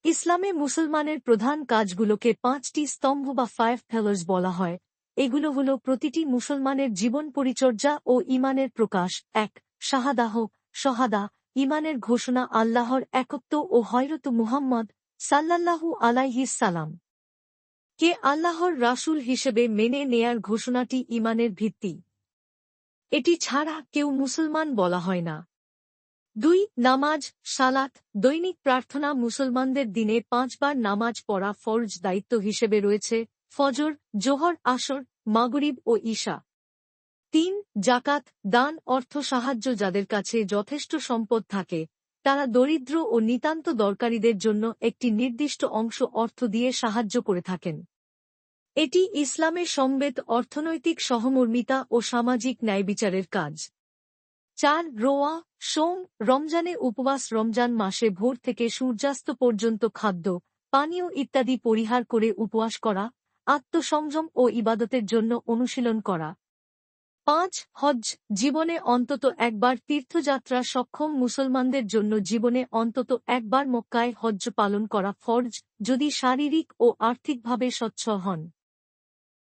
ইসলামে মুসলমানের প্রধান কাজগুলোকে ৫টি স্তম্ভ বা 5 pillars বলা হয়। এগুলো হল প্রতিটি মুসলমানের জীবন পরিচর্যা ও ঈমানের প্রকাশ। ১. শাহাদা, ঈমানের ঘোষণা আল্লাহর একত্ব ও হযরত মুহাম্মদ সাল্লাল্লাহু আলাইহিস সালাম কে আল্লাহর রাসূল হিসেবে মেনে নেয়ার ঘোষণাটি ঈমানের ভিত্তি। এটি ছাড়া কেউ মুসলমান বলা হয় না। ২. নামাজ, সালাত, দৈনিক প্রার্থনা মুসলমানদের দিনে ৫ বার নামাজ পড়া ফরজ দায়িত্ব হিসেবে রয়েছে, ফজর, জোহর, আসর, মাগরিব ও ঈশা। ৩. জাকাত, দান অর্থ সাহায্য যাদের কাছে যথেষ্ট সম্পদ থাকে, তারা দরিদ্র ও নিতান্ত দরকারীদের জন্য একটি নির্দিষ্ট অংশ অর্থ দিয়ে সাহায্য করে থাকেন। এটি ইসলামের সমবেত অর্থনৈতিক সহমর্মিতা ও সামাজিক ন্যায়বিচারের কাজ। ৪. সোম, রমজানে উপবাস রমজান মাসে ভোর থেকে সূর্যাস্ত পর্যন্ত খাদ্য, পানীয় ইত্যাদি পরিহার করে উপবাস করা, আত্মসংযম ও ইবাদতের জন্য অনুশীলন করা। ৫. হজ্জ, জীবনে অন্তত একবার তীর্থযাত্রা সক্ষম মুসলমানদের জন্য জীবনে অন্তত একবার মক্কায় হজ্জ পালন করা ফরজ, যদি শারীরিক ও আর্থিকভাবে সচ্ছল হন।